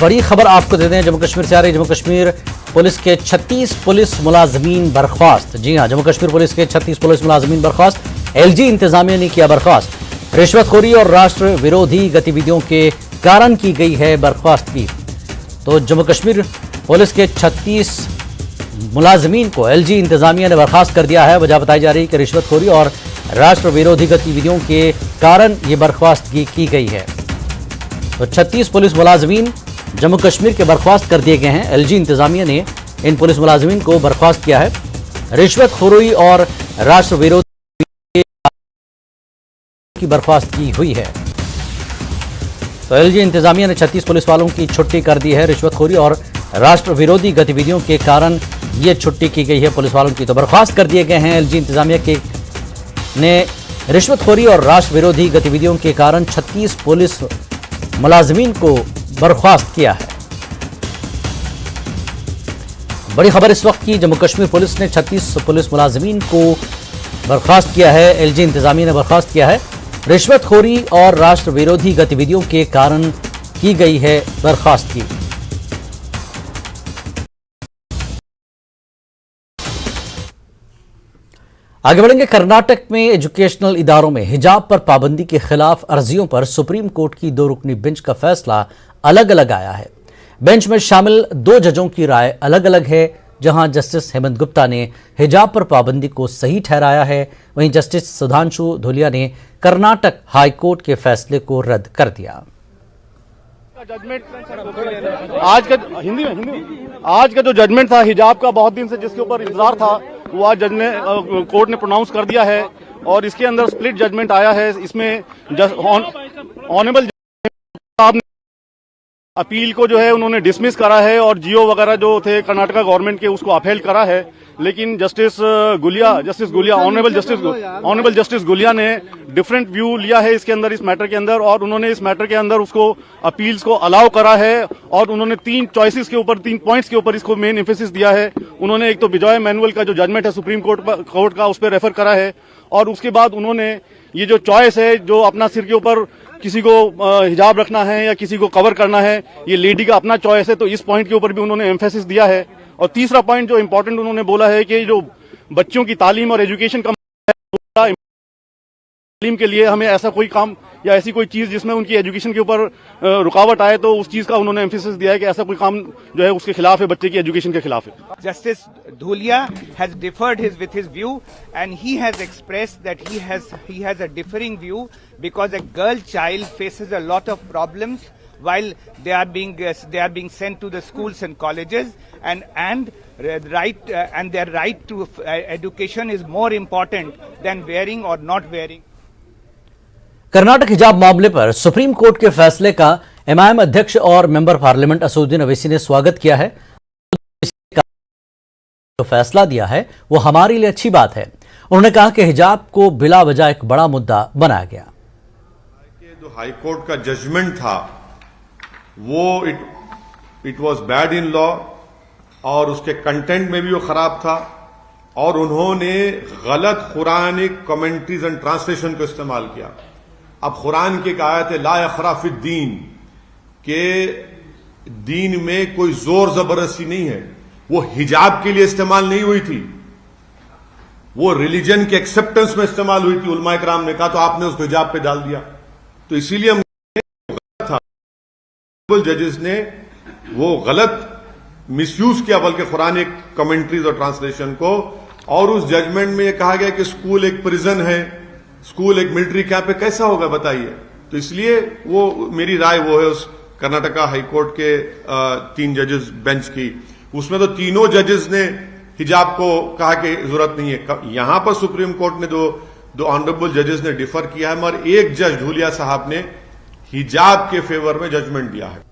बड़ी खबर आपको देते हैं जम्मू कश्मीर से आ रही। जम्मू कश्मीर पुलिस के 36 पुलिस मुलाजमीन बर्खास्त। जी हां, जम्मू कश्मीर पुलिस के 36 पुलिस मुलाजमीन बर्खास्त। एलजी इंतजामिया ने किया बर्खास्त। रिश्वतखोरी और राष्ट्र विरोधी गतिविधियों के कारण की गई है बर्खास्तगी। तो जम्मू कश्मीर पुलिस के 36 मुलाजमीन को एलजी इंतजामिया ने बर्खास्त कर दिया है। वजह बताई जा रही है कि रिश्वतखोरी और राष्ट्र विरोधी गतिविधियों के कारण ये बर्खास्तगी की गई है। तो 36 पुलिस मुलाजमीन जम्मू कश्मीर के बर्खास्त कर दिए गए हैं। एलजी इंतजामिया ने इन पुलिस मुलाजमीन को बर्खास्त किया है। रिश्वतखोरी और राष्ट्र विरोधी की बर्खास्तगी हुई है। तो एलजी इंतजामिया ने 36 पुलिस वालों की छुट्टी कर दी है। रिश्वतखोरी और राष्ट्र विरोधी गतिविधियों के कारण ये छुट्टी की गई है पुलिस वालों की। तो बर्खास्त कर दिए गए हैं। एलजी इंतजामिया ने रिश्वतखोरी और राष्ट्र विरोधी गतिविधियों के कारण 36 पुलिस मुलाजमीन को बर्खास्त किया है। बड़ी खबर इस वक्त की, जम्मू कश्मीर पुलिस ने 36 पुलिस मुलाजमीन को बर्खास्त किया है। एलजी इंतजामिया ने बर्खास्त किया है। रिश्वतखोरी और राष्ट्र विरोधी गतिविधियों के कारण की गई है बर्खास्तगी। आगे बढ़ेंगे। कर्नाटक में एजुकेशनल इदारों में हिजाब पर पाबंदी के खिलाफ अर्जियों पर सुप्रीम कोर्ट की 2 रुकनी बेंच का फैसला अलग अलग आया है। बेंच में शामिल 2 जजों की राय अलग अलग है। जहां जस्टिस हेमंत गुप्ता ने हिजाब पर पाबंदी को सही ठहराया है, वहीं जस्टिस सुधांशु धूलिया ने कर्नाटक हाई कोर्ट के फैसले को रद्द कर दिया। आज का जो जजमेंट था हिजाब का, बहुत दिन से जिसके ऊपर इंतजार था, वो आज जज ने कोर्ट ने प्रोनाउंस कर दिया है और इसके अंदर स्प्लिट जजमेंट आया है। इसमें ऑनरेबल साहब ने अपील को जो है उन्होंने डिसमिस करा है और जियो वगैरह जो थे कर्नाटका गवर्नमेंट के उसको अपहेल्ड करा है। लेकिन justice Gulia honourable justice Gulia ने डिफरेंट व्यू लिया है इसके अंदर, इस मैटर के अंदर, और उन्होंने इस मैटर के अंदर उसको अपील्स को अलाउ करा है और उन्होंने 3 चॉइसेस के ऊपर, 3 पॉइंट्स के ऊपर इसको मेन एम्फेसिस दिया है। उन्होंने एक तो बिजॉय मैनुअल का जो जजमेंट है सुप्रीम कोर्ट का, उस पर रेफर करा है और उसके बाद उन्होंने ये जो चॉइस है, जो अपना सिर के ऊपर किसी को हिजाब रखना है या किसी को कवर करना है, ये लेडी का अपना चॉइस है, तो इस पॉइंट के ऊपर भी उन्होंने एम्फेसिस दिया है। और तीसरा पॉइंट जो इंपॉर्टेंट उन्होंने बोला है कि जो बच्चों की तालीम और एजुकेशन का तालीम के लिए हमें ऐसा कोई काम या ऐसी कोई चीज जिसमें उनकी एजुकेशन के ऊपर रुकावट आए, तो उस चीज का उन्होंने एम्फेसिस दिया है कि ऐसा कोई काम जो है उसके खिलाफ है, बच्चे की एजुकेशन के खिलाफ है। Justice Dhulia has differed with his view, and he has expressed that he has a differing view because a girl child faces a lot of problems while they are being sent to the schools and colleges, and their right to education is more important than wearing or not wearing. Karnataka हिजाब मामले पर supreme court के फैसले का MIM अध्यक्ष और member parliament Asaduddin Owaisi ने स्वागत किया है। जो फैसला दिया है वो हमारे लिए अच्छी बात है। उन्होंने कहा कि हिजाब को बिला वजह एक बड़ा मुद्दा बनाया गया। जो हाई कोर्ट का जजमेंट था वो it was bad in law और उसके कंटेंट में भी वो खराब था और उन्होंने गलत कुरानिक कमेंट्रीज एंड ट्रांसलेशन को इस्तेमाल किया। अब कुरान की एक आयत है ला यखरा फिद दीन, के दीन में कोई जोर जबरदस्ती नहीं है। वो हिजाब के लिए इस्तेमाल नहीं हुई थी, वो रिलीजन के एक्सेप्टेंस में इस्तेमाल हुई थी। उलमा इकराम ने कहा तो आपने उसको हिजाब पे डाल दिया। तो इसीलिए हम था जजेस ने वो गलत मिसयूज किया बल्कि कुरानिक कमेंट्रीज और ट्रांसलेशन को। और उस जजमेंट में यह कहा गया कि स्कूल एक प्रिजन है, स्कूल एक मिलिट्री कैंप है, कैसा होगा बताइए। तो इसलिए वो मेरी राय वो है उस कर्नाटका हाईकोर्ट के 3 जजेस बेंच की, उसमें तो तीनों जजेस ने हिजाब को कहा कि जरूरत नहीं है। यहां पर सुप्रीम कोर्ट ने दो ऑनरेबल जजेस ने डिफर किया है, मगर एक जज धूलिया साहब ने हिजाब के फेवर में जजमेंट दिया है।